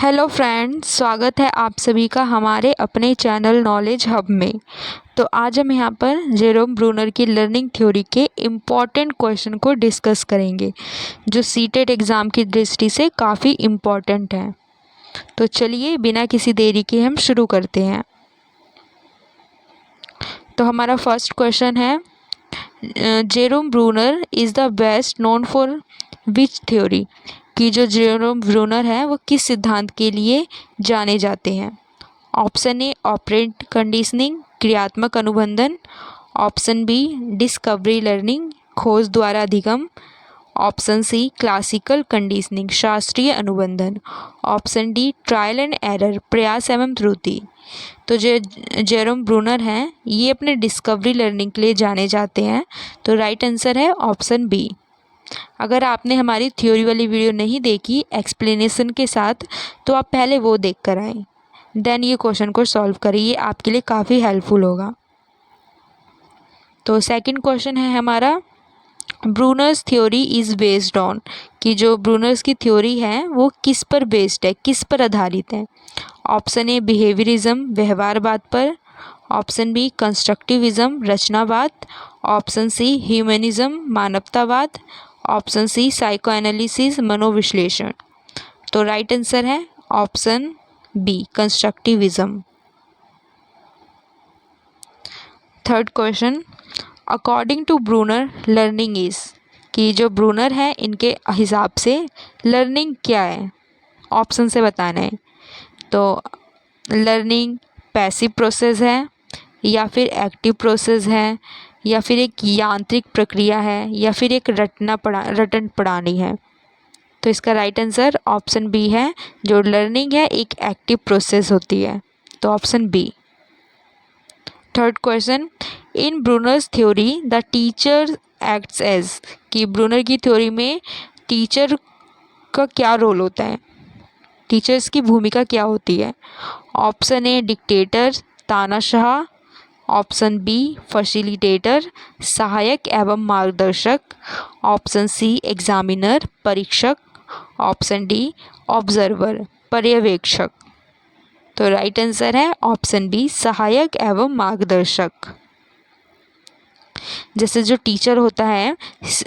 Hello friends, स्वागत है आप सभी का हमारे अपने चैनल नॉलेज हब में। तो आज हम यहाँ पर जेरोम ब्रूनर की लर्निंग थ्योरी के इम्पॉर्टेंट क्वेश्चन को डिस्कस करेंगे जो सीटेट एग्ज़ाम की दृष्टि से काफ़ी इम्पॉर्टेंट है। तो चलिए बिना किसी देरी के हम शुरू करते हैं। तो हमारा फर्स्ट क्वेश्चन है, Jerome Bruner is the best known for which theory, कि जो जेरोम ब्रूनर है वो किस सिद्धांत के लिए जाने जाते हैं। ऑप्शन ए ऑपरेंट कंडीशनिंग, क्रियात्मक अनुबंधन। ऑप्शन बी डिस्कवरी लर्निंग, खोज द्वारा अधिगम। ऑप्शन सी क्लासिकल कंडीशनिंग, शास्त्रीय अनुबंधन। Option D trial and error, प्रयास एवं त्रुटि। तो जो जेरोम ब्रूनर हैं ये अपने डिस्कवरी लर्निंग के लिए जाने जाते हैं। तो राइट आंसर है ऑप्शन बी। अगर आपने हमारी थ्योरी वाली वीडियो नहीं देखी एक्सप्लेनेशन के साथ तो आप पहले वो देख कर आएँ, देन ये क्वेश्चन को सॉल्व करिए, आपके लिए काफ़ी हेल्पफुल होगा। तो सेकंड क्वेश्चन है हमारा, Brunner's theory is based on, कि जो ब्रूनर्स की थ्योरी है वो किस पर बेस्ड है, किस पर आधारित है। ऑप्शन ए बिहेवियरिज्म, व्यवहारवाद पर। ऑप्शन बी कंस्ट्रक्टिविज्म, रचनावाद। ऑप्शन सी ह्यूमनिज्म, मानवतावाद। ऑप्शन सी साइको एनालिसिस, मनोविश्लेषण। तो राइट आंसर है option B constructivism. Third question, according to Bruner learning is, कि जो ब्रूनर है इनके हिसाब से लर्निंग क्या है, ऑप्शन से बताना है। तो लर्निंग पैसिव प्रोसेस है, या फिर एक्टिव प्रोसेस है, या फिर एक यांत्रिक प्रक्रिया है, या फिर एक रटन पढ़ानी है। तो इसका राइट आंसर ऑप्शन बी है, जो लर्निंग है एक एक्टिव प्रोसेस होती है। तो option B. Third question, in Bruner's theory the teacher acts as, कि ब्रूनर की थ्योरी में टीचर का क्या रोल होता है, टीचर्स की भूमिका क्या होती है। ऑप्शन ए डिक्टेटर, तानाशाह। ऑप्शन बी फैसिलिटेटर, सहायक एवं मार्गदर्शक। ऑप्शन सी एग्जामिनर, परीक्षक। ऑप्शन डी ऑब्जर्वर, पर्यवेक्षक। तो राइट आंसर है ऑप्शन बी सहायक एवं मार्गदर्शक। जैसे जो टीचर होता है,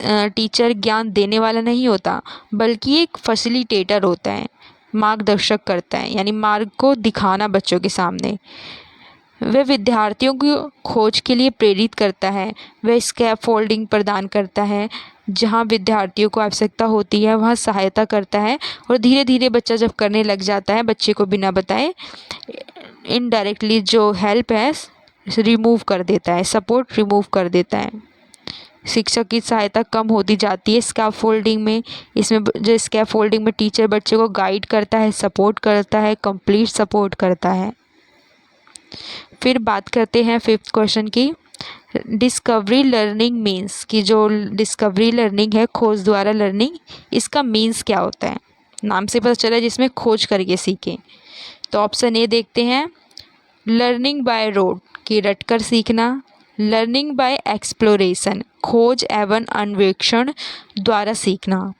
टीचर ज्ञान देने वाला नहीं होता बल्कि एक फैसिलिटेटर होता है, मार्गदर्शक करता है, यानी मार्ग को दिखाना बच्चों के सामने। वह विद्यार्थियों को खोज के लिए प्रेरित करता है, वह स्कैफोल्डिंग प्रदान करता है, जहाँ विद्यार्थियों को आवश्यकता होती है वहाँ सहायता करता है, और धीरे धीरे बच्चा जब करने लग जाता है बच्चे को बिना बताए इनडायरेक्टली जो हेल्प है रिमूव कर देता है, सपोर्ट रिमूव कर देता है। शिक्षक की सहायता कम होती जाती है स्कैफोल्डिंग में। इसमें जो स्कैफोल्डिंग में टीचर बच्चे को गाइड करता है, सपोर्ट करता है, कंप्लीट सपोर्ट करता है। फिर बात करते हैं फिफ्थ क्वेश्चन की, डिस्कवरी लर्निंग मीन्स, कि जो डिस्कवरी लर्निंग है खोज द्वारा लर्निंग, इसका मीन्स क्या होता है। नाम से पता चला जिसमें खोज करके सीखें। तो ऑप्शन ए देखते हैं, लर्निंग बाय रोड, कि रटकर सीखना। लर्निंग बाय एक्सप्लोरेशन, खोज एवं अन्वेषण द्वारा सीखना।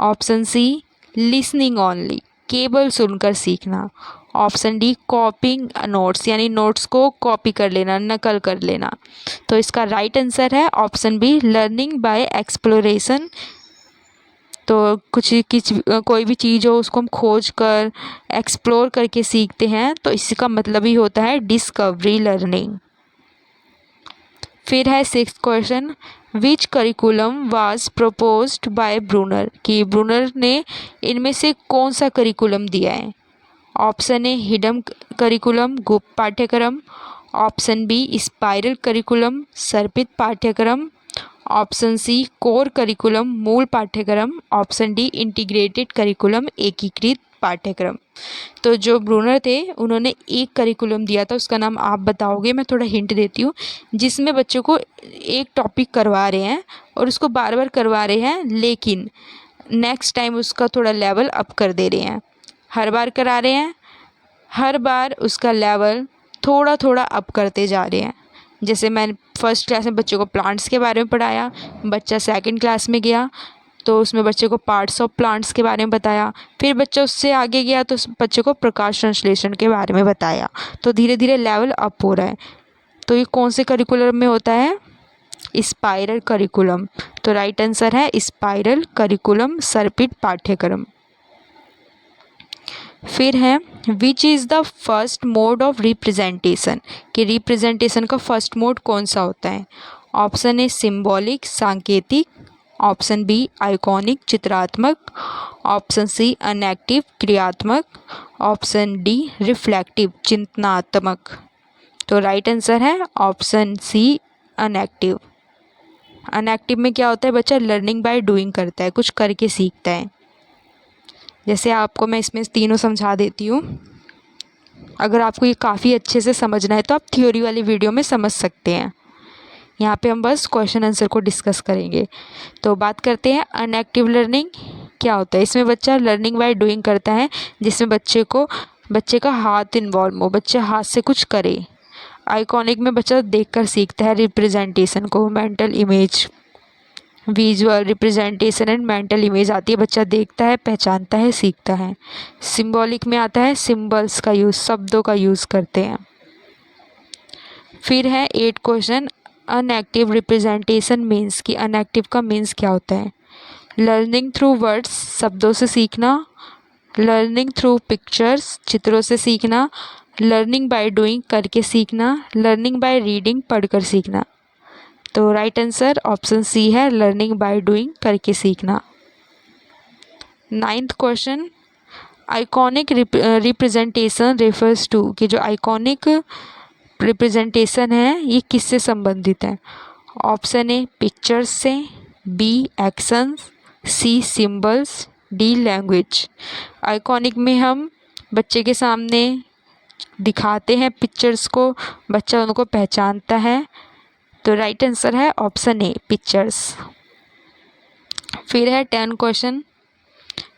ऑप्शन सी लिसनिंग ओनली, केवल सुनकर सीखना। ऑप्शन डी कॉपिंग नोट्स, यानी नोट्स को कॉपी कर लेना, नकल कर लेना। तो इसका राइट आंसर है option be learning by exploration. तो कोई भी चीज़ हो उसको हम खोज कर एक्सप्लोर करके सीखते हैं, तो इसका मतलब ही होता है डिस्कवरी लर्निंग। फिर है sixth question, which curriculum was proposed by Bruner, कि ब्रूनर ने इनमें से कौन सा करिकुलम दिया है। ऑप्शन ए हिडन करिकुलम, गुप्त पाठ्यक्रम। ऑप्शन बी स्पाइरल करिकुलम, सर्पित पाठ्यक्रम। ऑप्शन सी कोर करिकुलम, मूल पाठ्यक्रम। ऑप्शन डी इंटीग्रेटेड करिकुलम, एकीकृत पाठ्यक्रम। तो जो ब्रूनर थे उन्होंने एक करिकुलम दिया था, उसका नाम आप बताओगे, मैं थोड़ा हिंट देती हूँ, जिसमें बच्चों को एक टॉपिक करवा रहे हैं और उसको बार बार करवा रहे हैं, लेकिन नेक्स्ट टाइम उसका थोड़ा लेवल अप कर दे रहे हैं। हर बार करा रहे हैं, हर बार उसका लेवल थोड़ा थोड़ा अप करते जा रहे हैं। जैसे मैंने फर्स्ट क्लास में बच्चों को प्लांट्स के बारे में पढ़ाया, बच्चा सेकंड क्लास में गया तो उसमें बच्चे को पार्ट्स ऑफ प्लांट्स के बारे में बताया। फिर बच्चा उससे आगे गया तो बच्चे को प्रकाश संश्लेषण के बारे में बताया। तो धीरे धीरे लेवल अप हो रहा है। तो ये कौन से करिकुलम में होता है? Spiral curriculum. तो राइट आंसर है स्पाइरल करिकुलम, सर्पित पाठ्यक्रम। फिर है which is the first mode of representation, कि रिप्रेजेंटेशन का फर्स्ट मोड कौन सा होता है? ऑप्शन ए सिंबॉलिक सांकेतिक, ऑप्शन बी आइकॉनिक चित्रात्मक, ऑप्शन सी अनएक्टिव क्रियात्मक, ऑप्शन डी रिफ्लेक्टिव चिंतनात्मक। तो राइट आंसर है ऑप्शन सी अनएक्टिव। अनएक्टिव में क्या होता है? बच्चा लर्निंग बाय डूइंग करता है, कुछ करके सीखता है। जैसे आपको मैं इसमें तीनों समझा देती हूँ। अगर आपको ये काफ़ी अच्छे से समझना है तो आप थ्योरी वाली वीडियो में समझ सकते हैं। यहाँ पे हम बस क्वेश्चन आंसर को डिस्कस करेंगे। तो बात करते हैं अनएक्टिव लर्निंग क्या होता है। इसमें बच्चा लर्निंग बाय डूइंग करता है, जिसमें बच्चे का हाथ इन्वॉल्व हो, बच्चा हाथ से कुछ करे। आइकॉनिक में बच्चा देखकर सीखता है रिप्रेजेंटेशन को, mental image, visual representation and mental image आती है, बच्चा देखता है, पहचानता है, सीखता है। सिंबॉलिक में आता है सिंबल्स का यूज़, शब्दों का यूज़ करते हैं। फिर है 8 क्वेश्चन अनएक्टिव रिप्रेजेंटेशन मीन्स, कि अनएक्टिव का मीन्स क्या होता है? लर्निंग थ्रू वर्ड्स, शब्दों से सीखना, लर्निंग थ्रू पिक्चर्स, चित्रों से सीखना, लर्निंग बाय डूइंग करके सीखना, लर्निंग बाय रीडिंग पढ़कर सीखना। तो राइट आंसर ऑप्शन सी है लर्निंग बाय डूइंग करके सीखना। 9th question iconic representation refers to, कि जो आइकॉनिक रिप्रेजेंटेशन है ये किससे संबंधित है? ऑप्शन ए पिक्चर्स से, B actions, C symbols, D language. Iconic में हम बच्चे के सामने दिखाते हैं पिक्चर्स को, बच्चा उनको पहचानता है। तो राइट आंसर है ऑप्शन ए पिक्चर्स। फिर है 10 question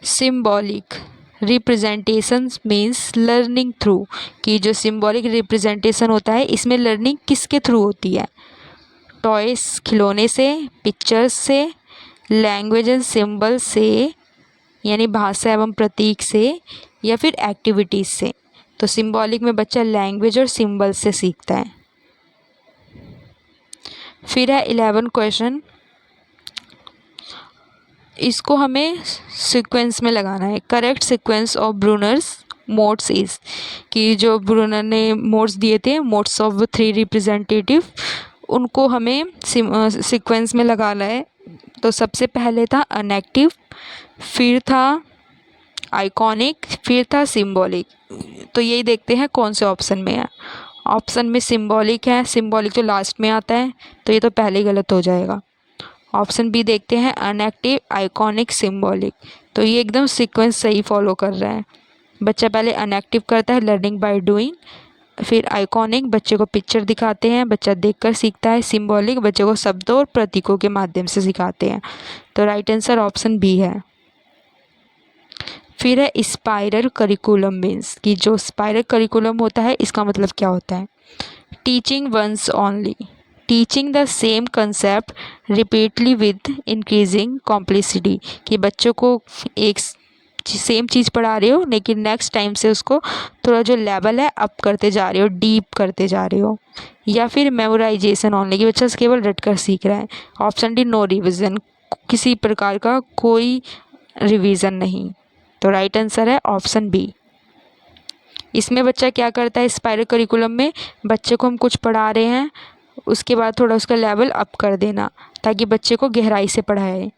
symbolic representation means learning through, कि जो सिंबॉलिक रिप्रेजेंटेशन होता है इसमें लर्निंग किसके थ्रू होती है? टॉयस खिलौने से, पिक्चर्स से, लैंग्वेज एंड सिंबल से यानी भाषा एवं प्रतीक से, या फिर एक्टिविटीज़ से। तो सिंबॉलिक में बच्चा लैंग्वेज और सिंबल से सीखता है। फिर है 11 क्वेश्चन, इसको हमें सीक्वेंस में लगाना है। Correct sequence of Brunner's modes is, कि जो ब्रूनर ने मोड्स दिए थे, मोड्स ऑफ 3 रिप्रेजेंटेटिव, उनको हमें सीक्वेंस में लगाना है। तो सबसे पहले था अनएक्टिव, फिर था आइकॉनिक, फिर था सिंबॉलिक। तो यही देखते हैं कौन से ऑप्शन में है। ऑप्शन में सिंबॉलिक है, सिंबॉलिक तो लास्ट में आता है, तो ये तो पहले ही गलत हो जाएगा। ऑप्शन बी देखते हैं अनएक्टिव, आइकॉनिक, सिंबॉलिक। तो ये एकदम सीक्वेंस सही फॉलो कर रहा है। बच्चा पहले अनएक्टिव करता है लर्निंग बाय डूइंग, फिर आइकॉनिक बच्चे को पिक्चर दिखाते हैं, बच्चा देखकर सीखता है, सिंबॉलिक बच्चे को शब्दों और प्रतीकों के माध्यम से सिखाते हैं। तो राइट आंसर ऑप्शन बी है। फिर है स्पाइरल करिकुलम मीन्स, कि जो स्पाइरल करिकुलम होता है इसका मतलब क्या होता है? Teaching once only, teaching the same concept repeatedly with increasing complexity, कि बच्चों को एक सेम चीज़ पढ़ा रहे हो लेकिन नेक्स्ट टाइम से उसको थोड़ा जो लेवल है अप करते जा रहे हो, डीप करते जा रहे हो। या फिर मेमोराइजेशन ओनली, कि बच्चा केवल रट कर सीख रहा है। ऑप्शन डी नो रिविज़न, किसी प्रकार का कोई रिवीजन नहीं। तो राइट आंसर है ऑप्शन बी। इसमें बच्चा क्या करता है? स्पाइरल करिकुलम में बच्चे को हम कुछ पढ़ा रहे हैं, उसके बाद थोड़ा उसका लेवल अप कर देना ताकि बच्चे को गहराई से पढ़ाए।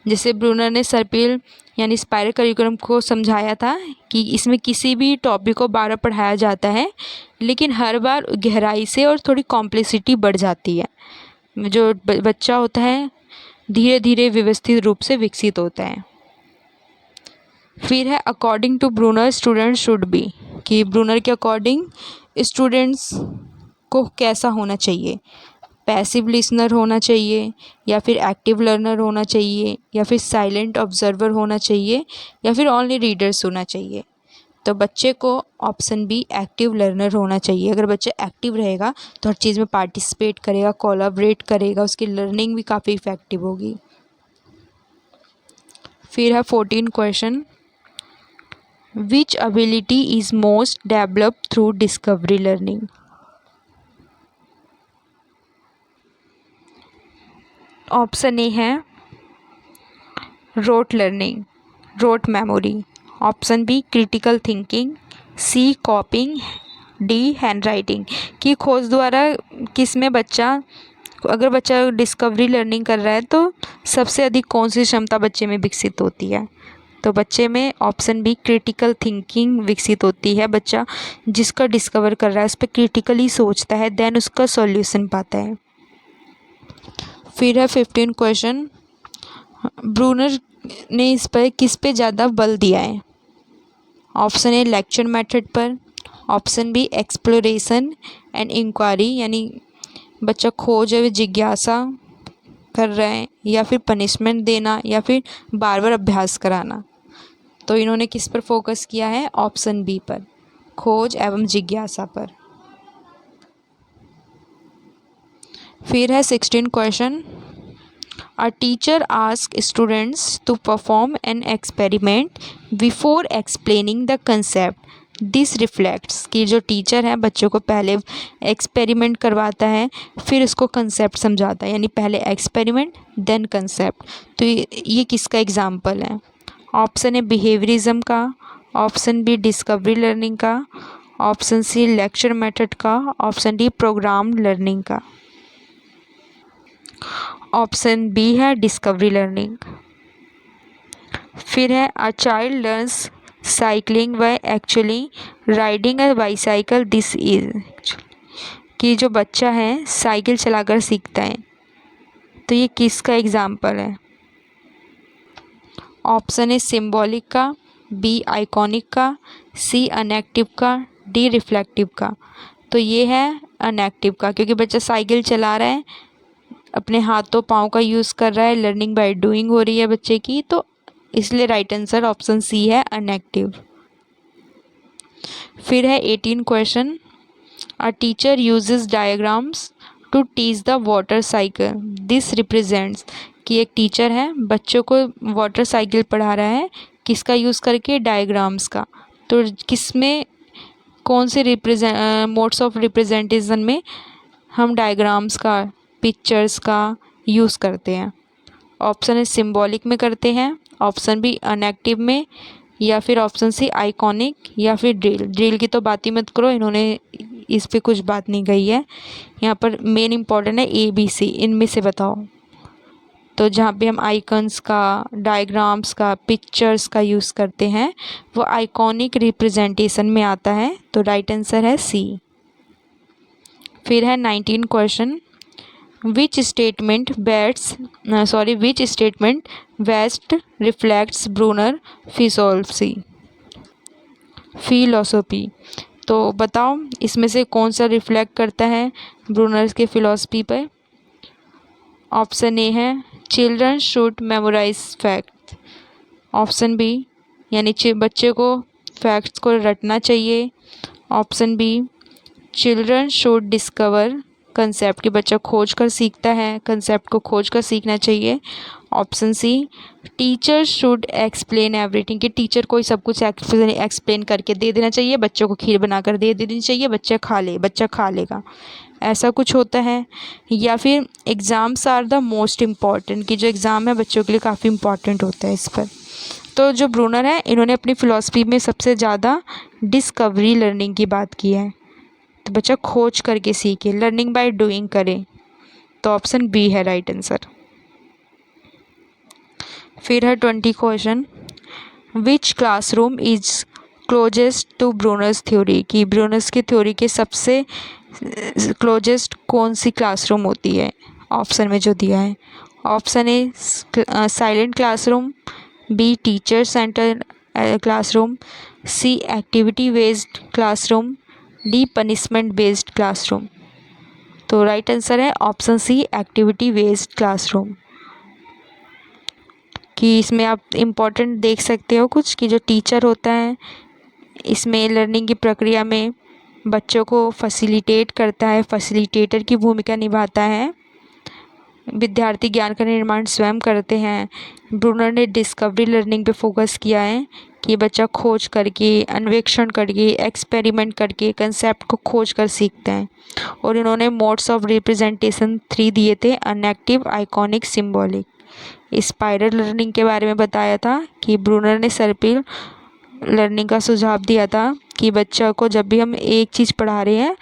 जैसे ब्रूनर ने सर्पिल यानी स्पाइरल करिकुलम को समझाया था कि इसमें किसी भी टॉपिक को बार बार पढ़ाया जाता है, लेकिन हर बार गहराई से और थोड़ी कॉम्प्लेक्सिटी बढ़ जाती है। जो बच्चा होता है धीरे धीरे व्यवस्थित रूप से विकसित होता है। फिर है according to Bruner student should be, कि ब्रूनर के अकॉर्डिंग स्टूडेंट्स को कैसा होना चाहिए? पैसिव लिसनर होना चाहिए, या फिर एक्टिव लर्नर होना चाहिए, या फिर साइलेंट ऑब्जर्वर होना चाहिए, या फिर ओनली रीडर्स होना चाहिए। तो बच्चे को ऑप्शन बी एक्टिव लर्नर होना चाहिए। अगर बच्चा एक्टिव रहेगा तो हर चीज़ में पार्टिसिपेट करेगा, कोलैबोरेट करेगा, उसकी लर्निंग भी काफ़ी इफ़ेक्टिव होगी। फिर है 14 question, which ability is most developed through discovery learning. Option A है rote learning, rote memory. Option B critical thinking, C coping, D handwriting. की खोज द्वारा किस में अगर बच्चा डिस्कवरी लर्निंग कर रहा है तो सबसे अधिक कौन सी क्षमता बच्चे में विकसित होती है। तो बच्चे में ऑप्शन बी क्रिटिकल थिंकिंग विकसित होती है। बच्चा जिसका डिस्कवर कर रहा है उस पर क्रिटिकली सोचता है, देन उसका सॉल्यूशन पाता है। फिर है 15 क्वेश्चन, ब्रूनर ने इस पर किस पे ज़्यादा बल दिया है। ऑप्शन ए लेक्चर मेथड पर, option B exploration and inquiry, यानी बच्चा खोज और जिज्ञासा कर रहा है, या फिर पनिशमेंट देना, या फिर बार बार अभ्यास कराना। तो इन्होंने किस पर फोकस किया है, ऑप्शन बी पर, खोज एवं जिज्ञासा पर। फिर है 16 question, a teacher ask students to perform an experiment before explaining the concept, this reflects. कि जो टीचर है बच्चों को पहले एक्सपेरिमेंट करवाता है फिर उसको कंसेप्ट समझाता है, यानी पहले एक्सपेरिमेंट देन कंसेप्ट। तो ये किसका एग्जाम्पल है। ऑप्शन ए बिहेवियरिज्म का, ऑप्शन बी डिस्कवरी लर्निंग का, ऑप्शन सी लेक्चर मेथड का, ऑप्शन डी प्रोग्राम लर्निंग का। ऑप्शन बी है डिस्कवरी लर्निंग। फिर है a child learns cycling by actually riding a bicycle, this is. कि जो बच्चा है साइकिल चलाकर सीखता है, तो ये किसका एग्जाम्पल है। ऑप्शन ए सिम्बॉलिक का, बी आइकॉनिक का, सी अनएक्टिव का, डी रिफ्लेक्टिव का। तो ये है अनएक्टिव का, क्योंकि बच्चा साइकिल चला रहा है, अपने हाथों पाँव का यूज़ कर रहा है, लर्निंग बाय डूइंग हो रही है बच्चे की, तो इसलिए राइट आंसर ऑप्शन सी है अनएक्टिव। फिर है 18 question, a teacher uses diagrams to teach the water cycle, this represents. कि एक टीचर है बच्चों को वाटर साइकिल पढ़ा रहा है, किसका यूज़ करके, डायग्राम्स का। तो किस में कौन से मोड्स ऑफ रिप्रेजेंटेशन में हम डायग्राम्स का, पिक्चर्स का यूज़ करते हैं। ऑप्शन ए सिम्बॉलिक में करते हैं, ऑप्शन बी अनएक्टिव में, या फिर ऑप्शन सी आइकॉनिक, या फिर ड्रिल। ड्रिल की तो बात ही मत करो, इन्होंने इस पे कुछ बात नहीं कही है। यहाँ पर मेन इंपॉर्टेंट है ए बी सी, इनमें से बताओ। तो जहाँ पे हम आइकन्स का, डायग्राम्स का, पिक्चर्स का यूज़ करते हैं वो आइकॉनिक रिप्रेजेंटेशन में आता है, तो राइट आंसर है सी। फिर है 19 question, which statement best reflects Brunner philosophy। तो बताओ इसमें से कौन सा रिफ्लेक्ट करता है ब्रूनर के फिलॉसफी पर। ऑप्शन ए है children should memorise fact, option B यानी बच्चे को फैक्ट्स को रटना चाहिए, option B children should discover concept, कि बच्चा खोज कर सीखता है, कंसेप्ट को खोज कर सीखना चाहिए, option C teacher should explain everything, कि टीचर को ही सब कुछ एक्सप्लेन करके दे देना चाहिए, बच्चों को खीर बनाकर दे देनी चाहिए, बच्चा खा लेगा, ऐसा कुछ होता है। या फिर exams are the most important, कि जो एग्ज़ाम है बच्चों के लिए काफ़ी इम्पॉर्टेंट होता है इस पर। तो जो ब्रूनर है इन्होंने अपनी फ़िलॉसफी में सबसे ज़्यादा डिस्कवरी लर्निंग की बात की है, तो बच्चा खोज करके सीखे, लर्निंग बाय डूइंग करे, तो ऑप्शन बी है राइट आंसर। फिर है 20 question, which classroom is closest to Bruner's theory, कि ब्रूनर्स की थ्योरी के सबसे क्लोजेस्ट कौन सी क्लासरूम होती है, ऑप्शन में जो दिया है। Option A silent classroom, B teacher centre classroom, C activity based classroom, D punishment based classroom. तो राइट आंसर है option C activity based classroom. कि इसमें आप इम्पोर्टेंट देख सकते हो कुछ, कि जो टीचर होता है इसमें लर्निंग की प्रक्रिया में बच्चों को फैसिलिटेट करता है, फैसिलिटेटर की भूमिका निभाता है, विद्यार्थी ज्ञान का निर्माण स्वयं करते हैं। ब्रूनर ने डिस्कवरी लर्निंग पे फोकस किया है कि बच्चा खोज करके, अन्वेषण करके, एक्सपेरिमेंट करके कंसेप्ट को खोज कर सीखते हैं। और इन्होंने मोड्स ऑफ रिप्रेजेंटेशन 3 दिए थे, unactive, iconic, symbolic. Spiral learning के बारे में बताया था कि ब्रूनर ने सर्पिल लर्निंग का सुझाव दिया था कि बच्चा को जब भी हम एक चीज़ पढ़ा रहे हैं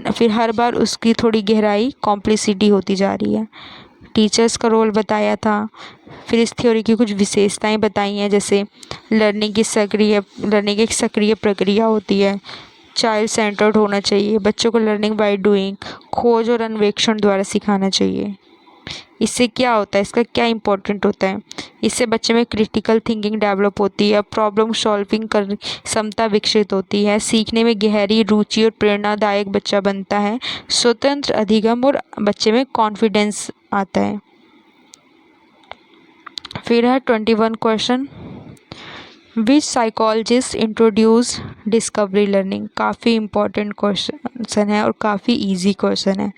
फिर हर बार उसकी थोड़ी गहराई, कॉम्प्लिसिटी होती जा रही है। टीचर्स का रोल बताया था। फिर इस थ्योरी की कुछ विशेषताएं बताई हैं, जैसे लर्निंग एक सक्रिय प्रक्रिया होती है। चाइल्ड सेंटर्ड होना चाहिए। बच्चों को लर्निंग बाय डूइंग, खोज और अन्वेषण द्वारा सिखाना चाहिए। इससे क्या होता है, इसका क्या इम्पोर्टेंट होता है? इससे बच्चे में क्रिटिकल थिंकिंग डेवलप होती है, प्रॉब्लम सॉल्विंग कर क्षमता विकसित होती है, सीखने में गहरी रुचि और प्रेरणादायक बच्चा बनता है, स्वतंत्र अधिगम और बच्चे में कॉन्फिडेंस आता है। फिर है 21 क्वेश्चन, विच साइकोलॉजिस्ट इंट्रोड्यूस डिस्कवरी लर्निंग। काफ़ी इम्पोर्टेंट क्वेश्चन है और काफ़ी इजी क्वेश्चन है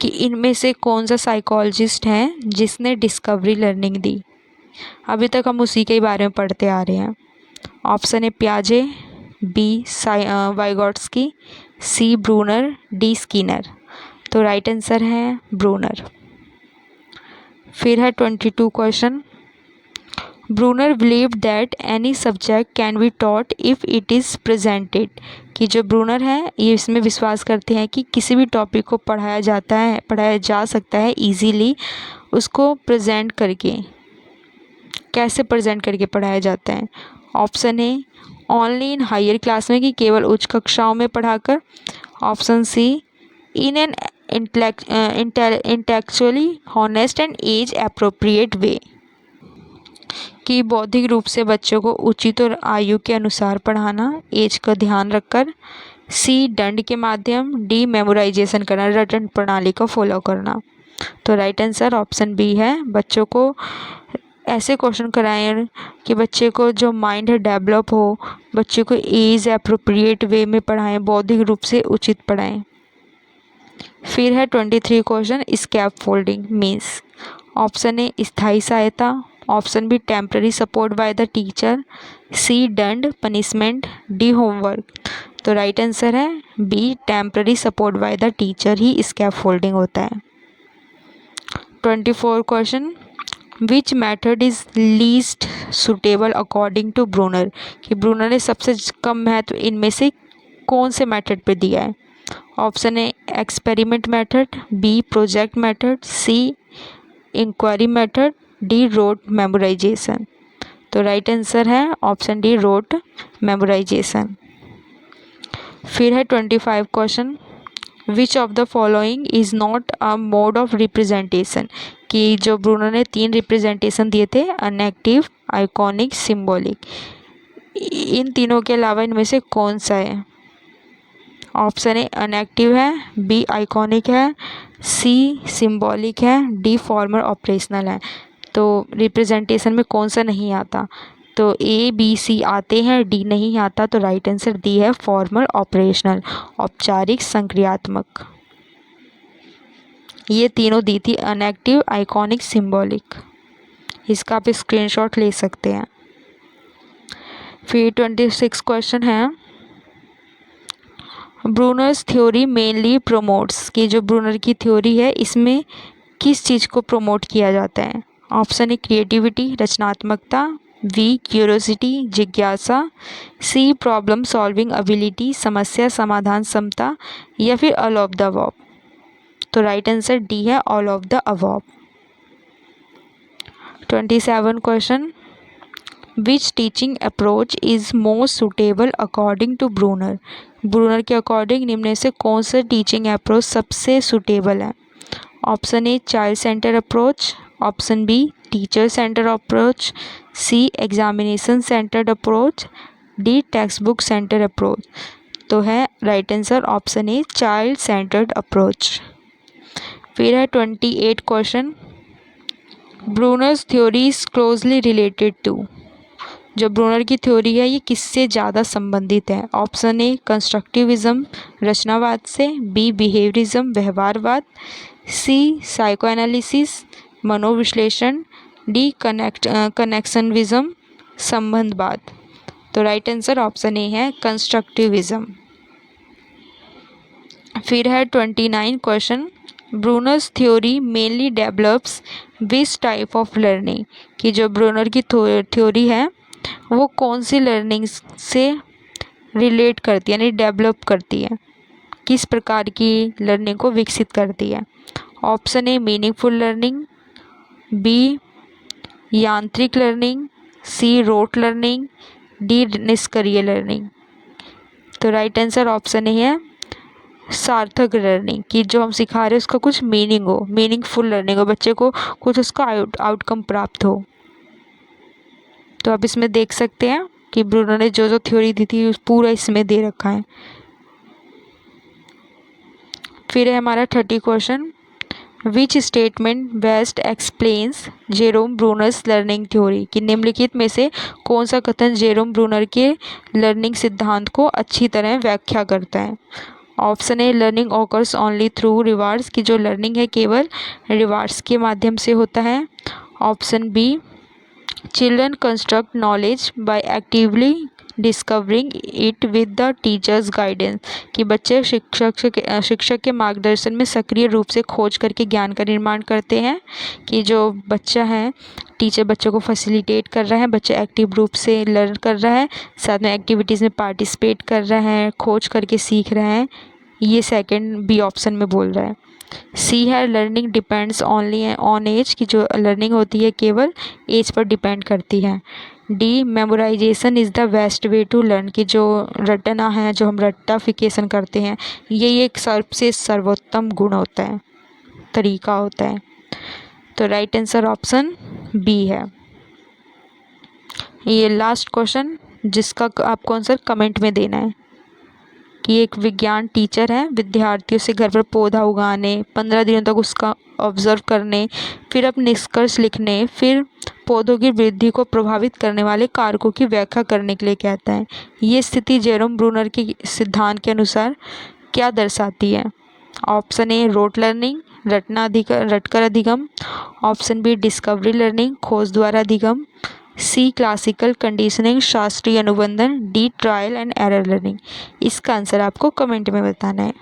कि इनमें से कौन सा साइकोलॉजिस्ट है जिसने डिस्कवरी लर्निंग दी। अभी तक हम उसी के बारे में पढ़ते आ रहे हैं। ऑप्शन है पियाजे, B Vygotsky, C Bruner, D Skinner. तो राइट आंसर है ब्रूनर। फिर है 22 question, Bruner believe that any subject can be taught if it is presented. कि जो ब्रूनर है ये इसमें विश्वास करते हैं कि किसी भी टॉपिक को पढ़ाया जा सकता है इजीली, उसको प्रेजेंट करके। कैसे प्रेजेंट करके पढ़ाया जाता है? Option A only in higher class में, कि केवल उच्च कक्षाओं में पढ़ाकर। Option C in an intellectually honest and age appropriate way, कि बौद्धिक रूप से बच्चों को उचित और आयु के अनुसार पढ़ाना, एज का ध्यान रखकर। सी दंड के माध्यम, डी मेमोराइजेशन करना, रटन प्रणाली को फॉलो करना। तो राइट आंसर ऑप्शन बी है। बच्चों को ऐसे क्वेश्चन कराएं कि बच्चे को जो माइंड है डेवलप हो, बच्चे को एज अप्रोप्रिएट वे में पढ़ाएं, बौद्धिक रूप से उचित पढ़ाएं। फिर है 23 question, scaffolding means. Option A स्थायी सहायता, option B temporary support by the teacher, C दंड पनिशमेंट, डी होमवर्क। तो राइट आंसर है B temporary support by the teacher ही स्कैप फोल्डिंग होता है। 24 question, which method is least suitable according to Bruner. कि Bruner ने सबसे कम महत्व इनमें से कौन से मेथड पे दिया है? Option A experiment method, B project method, C inquiry method, D rote memorisation. तो राइट आंसर है ऑप्शन डी रोट मेमोराइजेशन। फिर है 25 question, which of the following is not a mode of representation. कि जो Brunner ने 3 representation दिए थे, unactive, iconic, symbolic, इन तीनों के अलावा इनमें से कौन सा है? ऑप्शन ए अनएक्टिव है, बी आइकॉनिक है, सी सिंबॉलिक है, डी फॉर्मल ऑपरेशनल है। तो रिप्रेजेंटेशन में कौन सा नहीं आता? तो ए बी सी आते हैं, डी नहीं आता। तो राइट आंसर डी है फॉर्मल ऑपरेशनल, औपचारिक संक्रियात्मक। ये तीनों दी थी, अनएक्टिव, आइकॉनिक, सिंबॉलिक। इसका आप स्क्रीनशॉट ले सकते हैं। फिर 26 क्वेश्चन है, ब्रूनर्स थ्योरी मेनली प्रोमोट्स। कि जो ब्रूनर की थ्योरी है इसमें किस चीज़ को प्रमोट किया जाता है? ऑप्शन ए क्रिएटिविटी, रचनात्मकता, बी क्यूरोसिटी, जिज्ञासा, सी प्रॉब्लम सॉल्विंग एबिलिटी, समस्या समाधान क्षमता, या फिर ऑल ऑफ द अबव। तो राइट आंसर डी है all of the above. 27 question, which teaching approach is most suitable according to Bruner. Bruner के अकॉर्डिंग निम्न में से कौन सा टीचिंग अप्रोच सबसे सुटेबल है? Option A child centre approach, option B teacher centre approach, C examination centred approach, D textbook centre approach. तो है right answer option A child centred approach. फिर है 28 question, Bruner's theory is closely related to. जो Bruner की theory है ये किससे ज़्यादा संबंधित है? ऑप्शन ए कंस्ट्रक्टिविज्म रचनावाद से, बी बिहेवियरिज्म व्यवहारवाद, सी साइकोएनालिसिस मनोविश्लेषण, डी कनेक्शनविज्म संबंधवाद। तो राइट आंसर ऑप्शन ए है कंस्ट्रक्टिविज्म। फिर है 29 question, Bruner's theory mainly develops which type of learning, कि जो ब्रूनर की थ्योरी है वो कौन सी लर्निंग से रिलेट करती है यानी डेवलप करती है, किस प्रकार की लर्निंग को विकसित करती है? Option A meaningful learning, B यांत्रिक learning, C rote learning, D निष्क्रिय लर्निंग। तो राइट आंसर ऑप्शन ए है सार्थक लर्निंग, कि जो हम सिखा रहे हैं उसका कुछ मीनिंग हो, मीनिंगफुल लर्निंग हो, बच्चे को कुछ उसका आउटकम प्राप्त हो। तो आप इसमें देख सकते हैं कि ब्रूनर ने जो जो थ्योरी दी थी पूरा इसमें दे रखा है। फिर है हमारा 30 question, which statement best explains Jerome Brunner's learning theory, कि निम्नलिखित में से कौन सा कथन जेरोम ब्रूनर के लर्निंग सिद्धांत को अच्छी तरह व्याख्या करता है? ऑप्शन ए learning occurs only through rewards, की जो लर्निंग है केवल रिवार्ड्स के माध्यम से होता है। Option B children construct knowledge by actively discovering it with the teacher's guidance, कि बच्चे शिक्षक के मार्गदर्शन में सक्रिय रूप से खोज करके ज्ञान का निर्माण करते हैं, कि जो बच्चा है टीचर बच्चों को फैसिलिटेट कर रहा है, बच्चा एक्टिव रूप से लर्न कर रहा है, साथ में एक्टिविटीज़ में पार्टिसिपेट कर रहा है, खोज करके सीख रहा है, ये सेकंड बी ऑप्शन में बोल रहा है। सी है learning depends only on age, की जो लर्निंग होती है केवल एज पर डिपेंड करती है। D memorisation is the best way to learn, की जो रटना है, जो हम रट्टाफिकेशन करते हैं, ये एक सबसे सर्वोत्तम गुण होता है, तरीका होता है। तो राइट आंसर ऑप्शन बी है। ये लास्ट क्वेश्चन जिसका आपको आंसर कमेंट में देना है, कि एक विज्ञान टीचर है, विद्यार्थियों से घर पर पौधा उगाने, 15 दिनों तक उसका ऑब्जर्व करने, फिर अपने निष्कर्ष लिखने, फिर पौधों की वृद्धि को प्रभावित करने वाले कारकों की व्याख्या करने के लिए कहता है। ये स्थिति जेरोम ब्रूनर के सिद्धांत के अनुसार क्या दर्शाती है? ऑप्शन ए रोट लर्निंग रटकर अधिगम, ऑप्शन बी डिस्कवरी लर्निंग खोज द्वारा अधिगम, सी क्लासिकल कंडीशनिंग शास्त्रीय अनुबंधन, D trial and error learning. इसका आंसर आपको कमेंट में बताना है।